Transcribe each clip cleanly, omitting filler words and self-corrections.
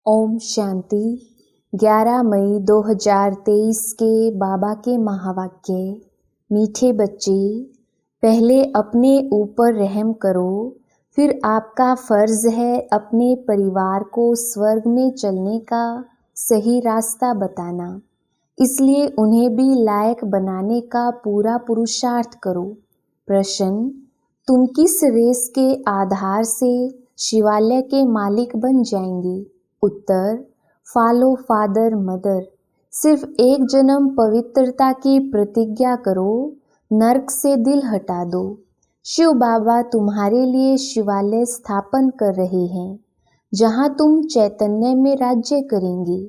ओम शांति। 11 मई 2023 के बाबा के महावाक्य। मीठे बच्चे, पहले अपने ऊपर रहम करो, फिर आपका फर्ज है अपने परिवार को स्वर्ग में चलने का सही रास्ता बताना। इसलिए उन्हें भी लायक बनाने का पूरा पुरुषार्थ करो। प्रश्न: तुम किस रेस के आधार से शिवालय के मालिक बन जाएंगे? उत्तर: फॉलो फादर मदर। सिर्फ एक जन्म पवित्रता की प्रतिज्ञा करो, नरक से दिल हटा दो। शिव बाबा तुम्हारे लिए शिवालय स्थापन कर रहे हैं, जहां तुम चैतन्य में राज्य करेंगे।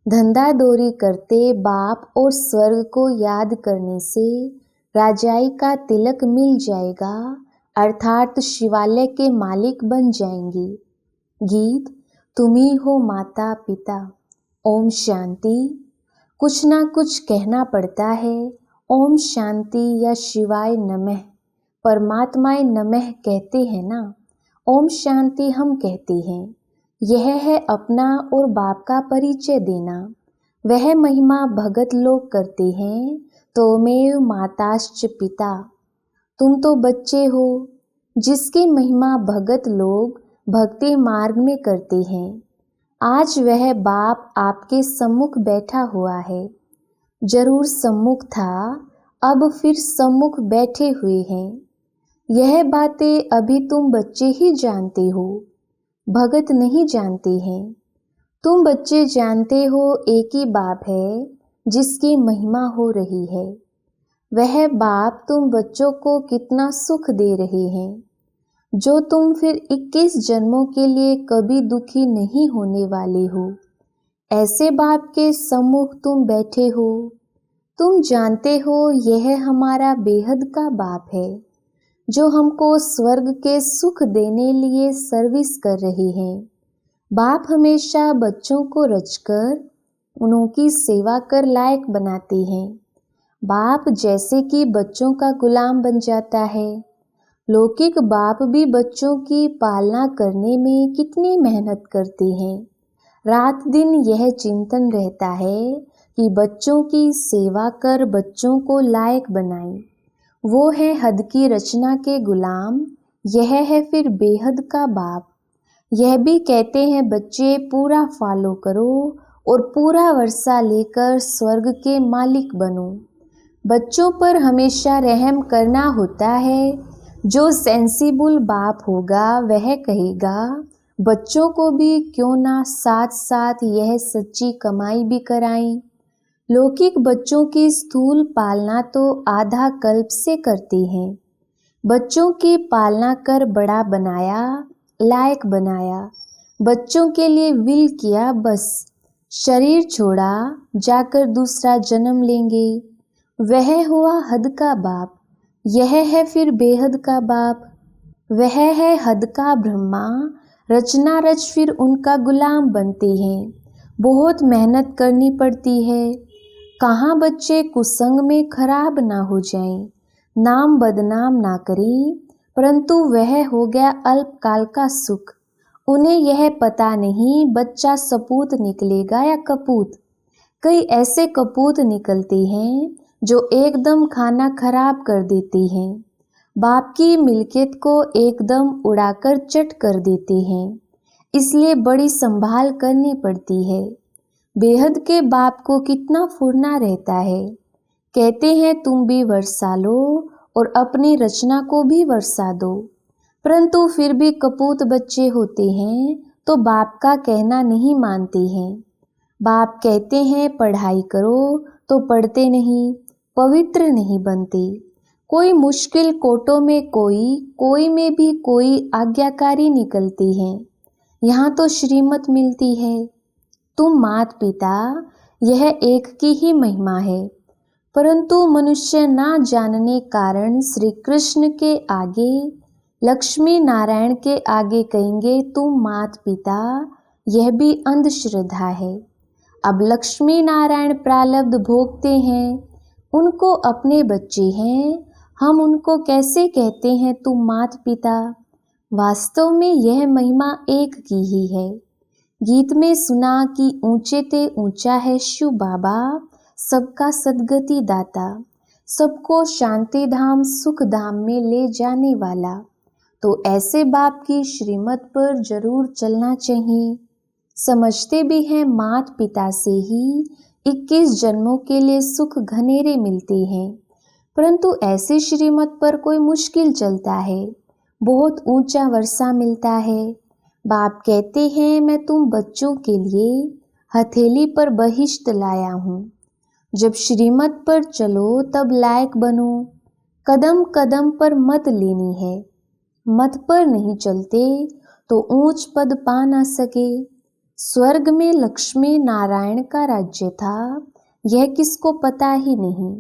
धंधादौरी करते बाप और स्वर्ग को याद करने से राजाई का तिलक मिल जाएगा, अर्थात शिवालय के मालिक बन जाएंगे। गीत: तुम ही हो माता पिता। ओम शांति। कुछ ना कुछ कहना पड़ता है। ओम शांति या शिवाय नमः, परमात्माय नमः कहते हैं ना। ओम शांति हम कहते हैं। यह है अपना और बाप का परिचय देना। वह महिमा भगत लोग करते हैं, त्वमेव माताश्च पिता। तुम तो बच्चे हो, जिसकी महिमा भगत लोग भक्ति मार्ग में करते हैं। आज वह बाप आपके सम्मुख बैठा हुआ है। जरूर सम्मुख था, अब फिर सम्मुख बैठे हुए हैं। यह बातें अभी तुम बच्चे ही जानते हो, भगत नहीं जानते हैं। तुम बच्चे जानते हो एक ही बाप है जिसकी महिमा हो रही है। वह बाप तुम बच्चों को कितना सुख दे रहे हैं, जो तुम फिर 21 जन्मों के लिए कभी दुखी नहीं होने वाले हो। ऐसे बाप के सम्मुख तुम बैठे हो। तुम जानते हो यह हमारा बेहद का बाप है, जो हमको स्वर्ग के सुख देने लिए सर्विस कर रहे हैं। बाप हमेशा बच्चों को रचकर उनकी सेवा कर लायक बनाते हैं। बाप जैसे कि बच्चों का गुलाम बन जाता है। लौकिक बाप भी बच्चों की पालना करने में कितनी मेहनत करते हैं। रात दिन यह चिंतन रहता है कि बच्चों की सेवा कर बच्चों को लायक बनाएं। वो है हद की रचना के गुलाम, यह है फिर बेहद का बाप। यह भी कहते हैं बच्चे पूरा फॉलो करो और पूरा वर्षा लेकर स्वर्ग के मालिक बनो। बच्चों पर हमेशा रहम करना होता है। जो सेंसिबल बाप होगा वह कहेगा बच्चों को भी क्यों ना साथ साथ यह सच्ची कमाई भी कराएं। लौकिक बच्चों की स्थूल पालना तो आधा कल्प से करते हैं। बच्चों की पालना कर बड़ा बनाया, लायक बनाया। बच्चों के लिए विल किया, बस शरीर छोड़ा, जाकर दूसरा जन्म लेंगे। वह हुआ हद का बाप। यह है फिर बेहद का बाप। वह है हद का ब्रह्मा। रचना रच फिर उनका गुलाम बनते हैं। बहुत मेहनत करनी पड़ती है। कहाँ बच्चे कुसंग में खराब ना हो जाएं, नाम बदनाम ना करें, परंतु वह हो गया अल्पकाल का सुख। उन्हें यह पता नहीं बच्चा सपूत निकलेगा या कपूत। कई ऐसे कपूत निकलते हैं जो एकदम खाना खराब कर देते हैं। बाप की मिल्कियत को एकदम उड़ाकर चट कर देते हैं। इसलिए बड़ी संभाल करनी पड़ती है। बेहद के बाप को कितना फुरना रहता है। कहते हैं तुम भी वर्षा लो और अपनी रचना को भी वर्षा दो, परंतु फिर भी कपूत बच्चे होते हैं तो बाप का कहना नहीं मानते हैं। बाप कहते हैं पढ़ाई करो तो पढ़ते नहीं, पवित्र नहीं बनते। कोई मुश्किल कोटों में कोई में भी कोई आज्ञाकारी निकलती हैं। यहाँ तो श्रीमत मिलती है। तुम मात पिता, यह एक की ही महिमा है, परंतु मनुष्य ना जानने कारण श्री कृष्ण के आगे, लक्ष्मी नारायण के आगे कहेंगे तुम मात पिता। यह भी अंधश्रद्धा है। अब लक्ष्मी नारायण प्रारब्ध भोगते हैं, उनको अपने बच्चे हैं, हम उनको कैसे कहते हैं तुम मात पिता? वास्तव में यह महिमा एक की ही है। गीत में सुना कि ऊंचे ते ऊंचा है शिव बाबा, सबका सद्गति दाता, सबको शांति धाम सुख धाम में ले जाने वाला। तो ऐसे बाप की श्रीमत पर जरूर चलना चाहिए। समझते भी हैं मात पिता से ही 21 जन्मों के लिए सुख घनेरे मिलते हैं, परंतु ऐसे श्रीमत पर कोई मुश्किल चलता है, बहुत ऊंचा वर्षा मिलता है। बाप कहते हैं मैं तुम बच्चों के लिए हथेली पर बहिश्त लाया हूँ। जब श्रीमत पर चलो तब लायक बनो, कदम कदम पर मत लेनी है। मत पर नहीं चलते तो ऊंच पद पा ना सके। स्वर्ग में लक्ष्मी नारायण का राज्य था, यह किसको पता ही नहीं।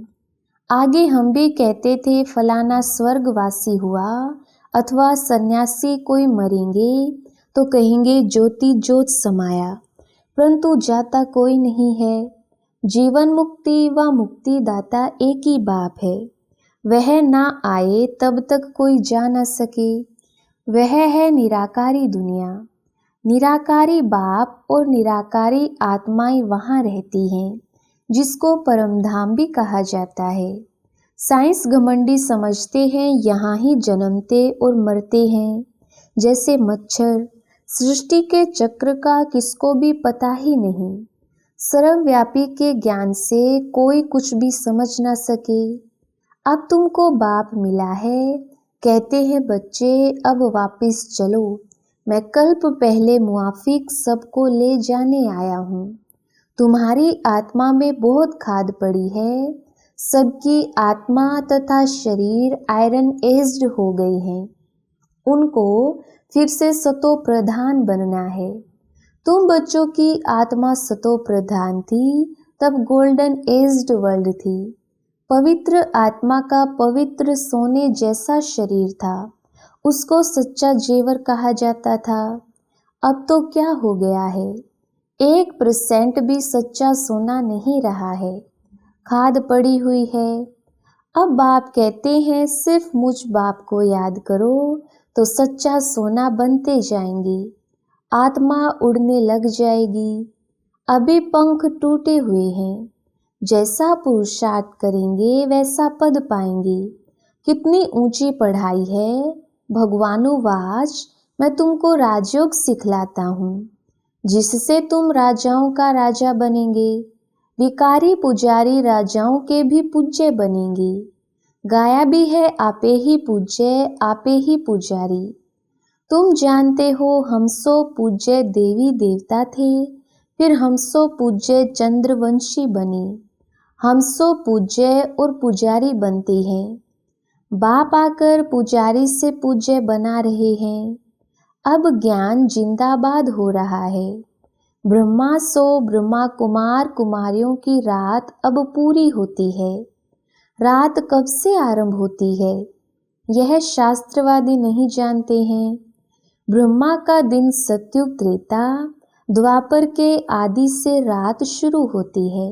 आगे हम भी कहते थे फलाना स्वर्गवासी हुआ, अथवा सन्यासी कोई मरेंगे तो कहेंगे ज्योति ज्योत समाया, परंतु जाता कोई नहीं है। जीवन मुक्ति व मुक्ति दाता एक ही बाप है, वह ना आए तब तक कोई जा न सके। वह है निराकारी दुनिया। निराकारी बाप और निराकारी आत्माएं वहाँ रहती हैं, जिसको परमधाम भी कहा जाता है। साइंस घमंडी समझते हैं यहाँ ही जन्मते और मरते हैं, जैसे मच्छर। सृष्टि के चक्र का किसको भी पता ही नहीं। सर्वव्यापी के ज्ञान से कोई कुछ भी समझ ना सके। अब तुमको बाप मिला है, कहते हैं बच्चे अब वापिस चलो, मैं कल्प पहले मुआफिक सबको ले जाने आया हूँ। तुम्हारी आत्मा में बहुत खाद पड़ी है, सबकी आत्मा तथा शरीर आयरन एज्ड हो गई हैं, उनको फिर से सतो प्रधान बनना है। तुम बच्चों की आत्मा सतो प्रधान थी, तब गोल्डन एज्ड वर्ल्ड थी। पवित्र आत्मा का पवित्र सोने जैसा शरीर था, उसको सच्चा जेवर कहा जाता था। अब तो क्या हो गया है, 1% भी सच्चा सोना नहीं रहा है, खाद पड़ी हुई है। अब बाप कहते हैं सिर्फ मुझ बाप को याद करो तो सच्चा सोना बनते जाएंगे, आत्मा उड़ने लग जाएगी। अभी पंख टूटे हुए हैं, जैसा पुरुषार्थ करेंगे वैसा पद पाएंगे। कितनी ऊंची पढ़ाई है। भगवानुवाच मैं तुमको राजयोग सिखलाता हूँ, जिससे तुम राजाओं का राजा बनेंगे। भिखारी पुजारी राजाओं के भी पूज्य बनेंगे। गाया भी है आपे ही पूज्य आपे ही पुजारी। तुम जानते हो हम सो पूज्य देवी देवता थे, फिर हम सो पूज्य चंद्रवंशी बने, हम सो पूज्य और पुजारी बनते हैं। बाप आकर पुजारी से पूज्य बना रहे हैं। अब ज्ञान जिंदाबाद हो रहा है। ब्रह्मा सो ब्रह्मा कुमार कुमारियों की रात अब पूरी होती है। रात कब से आरंभ होती है, यह शास्त्रवादी नहीं जानते हैं। ब्रह्मा का दिन सत्युग त्रेता द्वापर के आदि से रात शुरू होती है।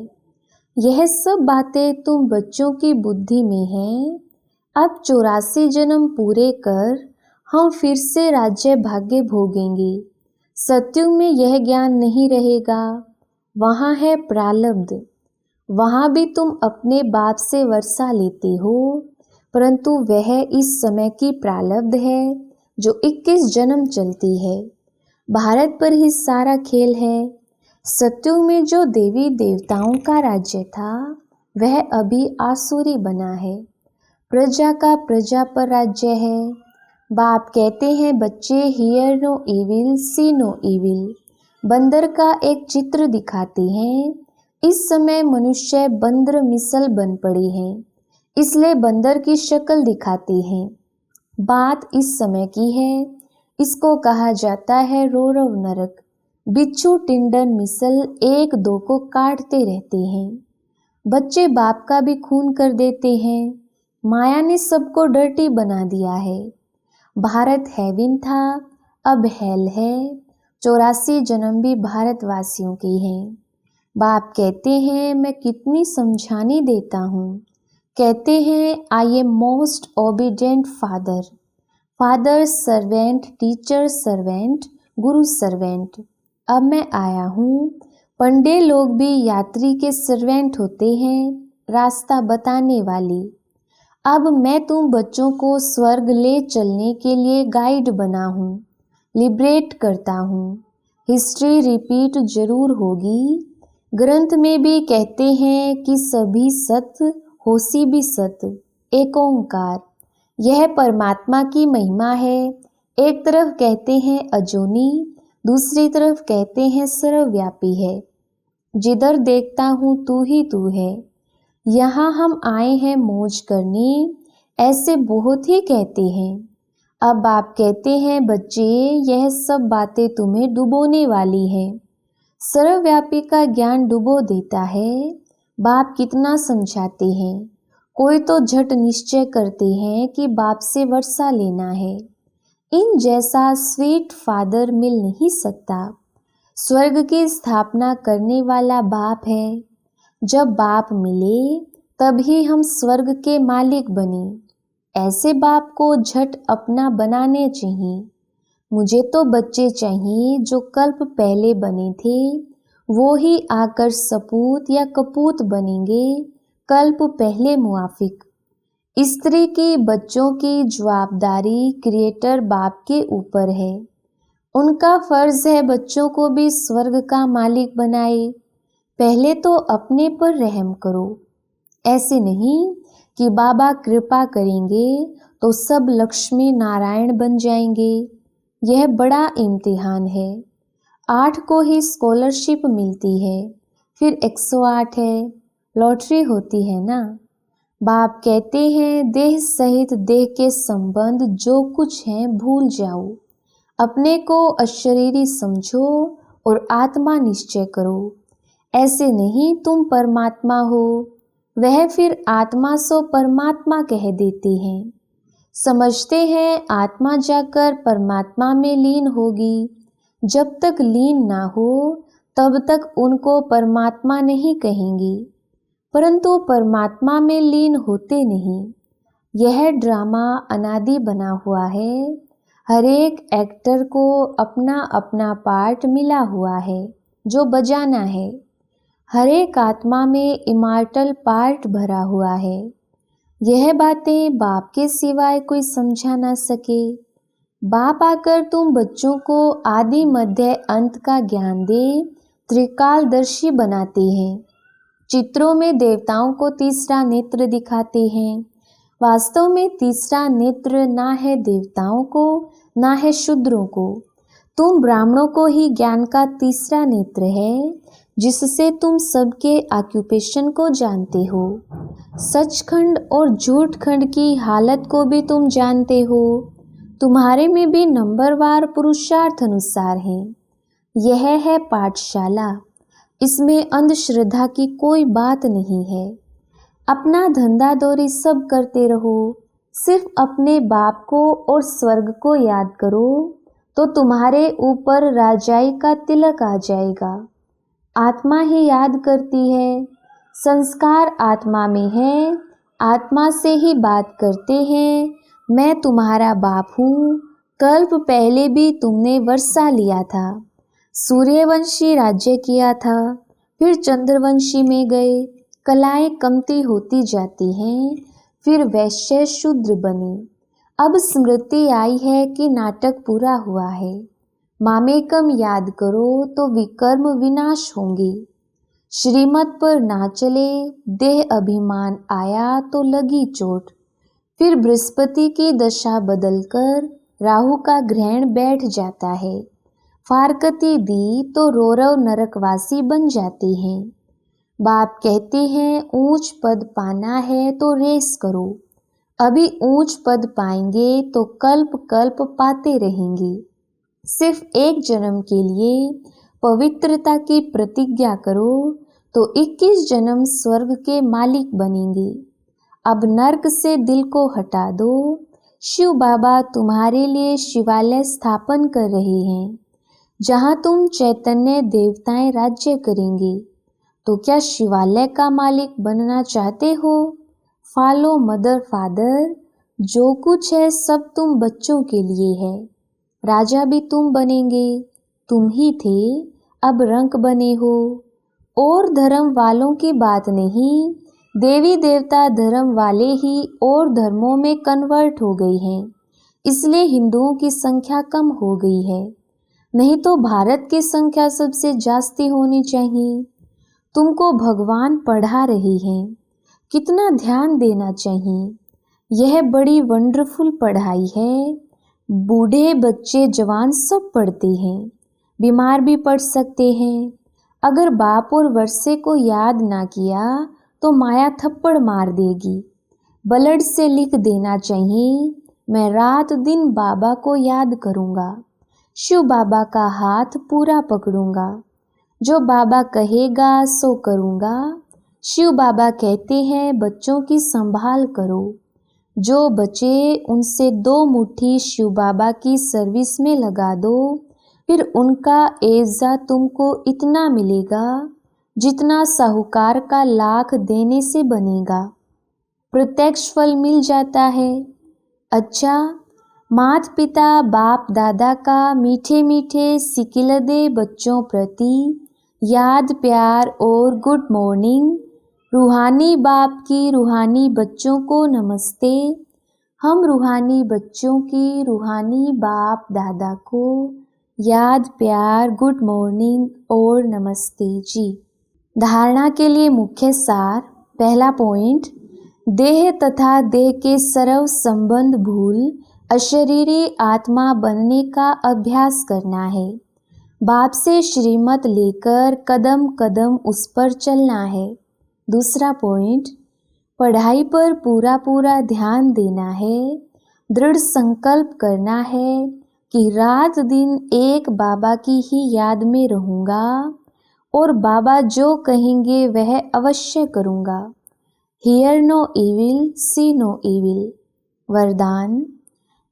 यह सब बातें तुम बच्चों की बुद्धि में हैं। अब 84 जन्म पूरे कर हम फिर से राज्य भाग्य भोगेंगे। सत्युग में यह ज्ञान नहीं रहेगा, वहाँ है प्रालब्ध। वहाँ भी तुम अपने बाप से वर्षा लेते हो, परंतु वह इस समय की प्रालब्ध है जो 21 जन्म चलती है। भारत पर ही सारा खेल है। सत्युग में जो देवी देवताओं का राज्य था, वह अभी आसुरी बना है। प्रजा का प्रजा पर राज्य है। बाप कहते हैं बच्चे hear no evil see no evil. बंदर का एक चित्र दिखाते हैं। इस समय मनुष्य बंदर मिसल बन पड़े हैं, इसलिए बंदर की शक्ल दिखाते हैं। बात इस समय की है। इसको कहा जाता है रौरव नरक। बिच्छू टिंडन मिसल एक दो को काटते रहते हैं। बच्चे बाप का भी खून कर देते हैं। माया ने सबको डर्टी बना दिया है। भारत हेवन था, अब हेल है। 84 जन्म भी भारतवासियों के हैं। बाप कहते हैं मैं कितनी समझानी देता हूँ। कहते हैं I am most obedient father, father servant, teacher servant, Guru servant. अब मैं आया हूँ। पंडे लोग भी यात्री के सर्वेंट होते हैं, रास्ता बताने वाले। अब मैं तुम बच्चों को स्वर्ग ले चलने के लिए गाइड बना हूँ, लिबरेट करता हूँ। हिस्ट्री रिपीट जरूर होगी। ग्रंथ में भी कहते हैं कि सभी सत्य, होसी भी सत्य, एक ओंकार। यह परमात्मा की महिमा है। एक तरफ कहते हैं अजोनी, दूसरी तरफ कहते हैं सर्वव्यापी है। जिधर देखता हूँ तू ही तू है। यहाँ हम आए हैं मौज करने, ऐसे बहुत ही कहते हैं। अब बाप कहते हैं बच्चे, यह सब बातें तुम्हें डुबोने वाली हैं। सर्वव्यापी का ज्ञान डुबो देता है। बाप कितना समझाते हैं। कोई तो झट निश्चय करते हैं कि बाप से वर्षा लेना है। इन जैसा स्वीट फादर मिल नहीं सकता। स्वर्ग की स्थापना करने वाला बाप है। जब बाप मिले तभी हम स्वर्ग के मालिक बने। ऐसे बाप को झट अपना बनाने चाहिए। मुझे तो बच्चे चाहिए जो कल्प पहले बने थे, वो ही आकर सपूत या कपूत बनेंगे कल्प पहले मुआफिक। स्त्री की बच्चों की जवाबदारी क्रिएटर बाप के ऊपर है। उनका फर्ज है बच्चों को भी स्वर्ग का मालिक बनाए। पहले तो अपने पर रहम करो। ऐसे नहीं कि बाबा कृपा करेंगे तो सब लक्ष्मी नारायण बन जाएंगे। यह बड़ा इम्तिहान है। 8 को ही स्कॉलरशिप मिलती है, फिर 108 है, लॉटरी होती है ना। बाप कहते हैं देह सहित देह के संबंध जो कुछ है भूल जाओ। अपने को अशरीरी समझो और आत्मा निश्चय करो। ऐसे नहीं तुम परमात्मा हो, वह फिर आत्मा सो परमात्मा कह देते हैं। समझते हैं आत्मा जाकर परमात्मा में लीन होगी। जब तक लीन ना हो तब तक उनको परमात्मा नहीं कहेंगे, परंतु परमात्मा में लीन होते नहीं। यह ड्रामा अनादि बना हुआ है। हर एक एक्टर को अपना अपना पार्ट मिला हुआ है जो बजाना है। हर एक आत्मा में इमॉर्टल पार्ट भरा हुआ है। यह बातें बाप के सिवाय कोई समझा ना सके। बाप आकर तुम बच्चों को आदि मध्य अंत का ज्ञान दे त्रिकालदर्शी बनाते हैं। चित्रों में देवताओं को तीसरा नेत्र दिखाते हैं। वास्तव में तीसरा नेत्र ना है देवताओं को, ना है शूद्रों को। तुम ब्राह्मणों को ही ज्ञान का तीसरा नेत्र है, जिससे तुम सबके ऑक्यूपेशन को जानते हो। सचखंड और झूठखंड की हालत को भी तुम जानते हो। तुम्हारे में भी नंबरवार पुरुषार्थ अनुसार है। यह है पाठशाला। इसमें अंधश्रद्धा की कोई बात नहीं है। अपना धंधा दौरी सब करते रहो, सिर्फ अपने बाप को और स्वर्ग को याद करो तो तुम्हारे ऊपर राजाई का तिलक आ जाएगा। आत्मा ही याद करती है। संस्कार आत्मा में है। आत्मा से ही बात करते हैं। मैं तुम्हारा बाप हूँ। कल्प पहले भी तुमने वर्षा लिया था। सूर्यवंशी राज्य किया था, फिर चंद्रवंशी में गए। कलाएं कमती होती जाती हैं, फिर वैश्य शूद्र बने। अब स्मृति आई है कि नाटक पूरा हुआ है। मामेकम याद करो तो विकर्म विनाश होंगे। श्रीमत पर ना चले, देह अभिमान आया तो लगी चोट। फिर बृहस्पति की दशा बदलकर राहु का ग्रहण बैठ जाता है। फारकती दी तो रौरव नरकवासी बन जाते हैं। बाप कहते हैं ऊंच पद पाना है तो रेस करो। अभी ऊंच पद पाएंगे तो कल्प कल्प पाते रहेंगे। सिर्फ एक जन्म के लिए पवित्रता की प्रतिज्ञा करो तो 21 जन्म स्वर्ग के मालिक बनेंगे। अब नर्क से दिल को हटा दो। शिव बाबा तुम्हारे लिए शिवालय स्थापन कर रहे हैं, जहाँ तुम चैतन्य देवताएं राज्य करेंगे। तो क्या शिवालय का मालिक बनना चाहते हो? Follow mother father. जो कुछ है सब तुम बच्चों के लिए है। राजा भी तुम बनेंगे। तुम ही थे, अब रंक बने हो। और धर्म वालों की बात नहीं, देवी देवता धर्म वाले ही और धर्मों में कन्वर्ट हो गई हैं, इसलिए हिंदुओं की संख्या कम हो गई है। नहीं तो भारत की संख्या सबसे जास्ती होनी चाहिए। तुमको भगवान पढ़ा रही हैं, कितना ध्यान देना चाहिए। यह बड़ी वंडरफुल पढ़ाई है। बूढ़े बच्चे जवान सब पढ़ते हैं, बीमार भी पढ़ सकते हैं। अगर बाप और वर्षे को याद ना किया तो माया थप्पड़ मार देगी। ब्लड से लिख देना चाहिए, मैं रात दिन बाबा को याद करूँगा, शिव बाबा का हाथ पूरा पकड़ूंगा, जो बाबा कहेगा सो करूँगा। शिव बाबा कहते हैं बच्चों की संभाल करो, जो बचे उनसे 2 मुट्ठी शिव बाबा की सर्विस में लगा दो, फिर उनका एजा तुमको इतना मिलेगा जितना साहूकार का लाख देने से बनेगा। प्रत्यक्ष फल मिल जाता है। अच्छा, माता पिता बाप दादा का मीठे मीठे सिकिलदे बच्चों प्रति याद प्यार और गुड मॉर्निंग। रूहानी बाप की रूहानी बच्चों को नमस्ते। हम रूहानी बच्चों की रूहानी बाप दादा को याद प्यार गुड मॉर्निंग और नमस्ते जी। धारणा के लिए मुख्य सार। पहला पॉइंट, देह तथा देह के सर्व संबंध भूल अशरीरी आत्मा बनने का अभ्यास करना है। बाप से श्रीमत लेकर कदम कदम उस पर चलना है। दूसरा पॉइंट, पढ़ाई पर पूरा पूरा ध्यान देना है। दृढ़ संकल्प करना है कि रात दिन एक बाबा की ही याद में रहूँगा और बाबा जो कहेंगे वह अवश्य करूँगा। Hear no evil, see no evil. वरदान,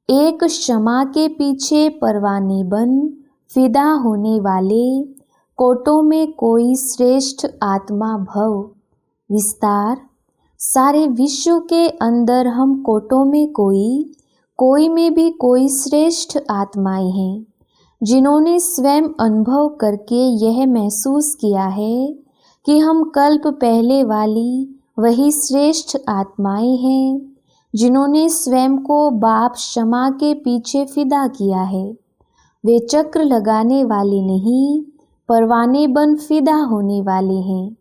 एक क्षमा के पीछे परवाने बन फिदा होने वाले, कोटों में कोई श्रेष्ठ आत्मा भव। विस्तार, सारे विश्व के अंदर हम कोटों में कोई में भी कोई श्रेष्ठ आत्माएं हैं, जिन्होंने स्वयं अनुभव करके यह महसूस किया है कि हम कल्प पहले वाली वही श्रेष्ठ आत्माएं हैं, जिन्होंने स्वयं को बाप क्षमा के पीछे फिदा किया है। वे चक्र लगाने वाले नहीं, परवाने बन फिदा होने वाले हैं।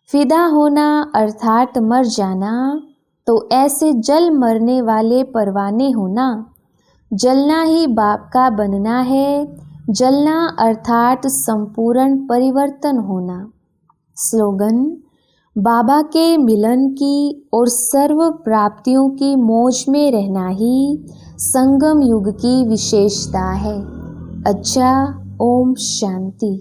फिदा होना अर्थात मर जाना, तो ऐसे जल मरने वाले परवाने होना। जलना ही बाप का बनना है। जलना अर्थात संपूर्ण परिवर्तन होना। स्लोगन, बाबा के मिलन की और सर्व प्राप्तियों की मौज में रहना ही संगम युग की विशेषता है। अच्छा, ओम शांति।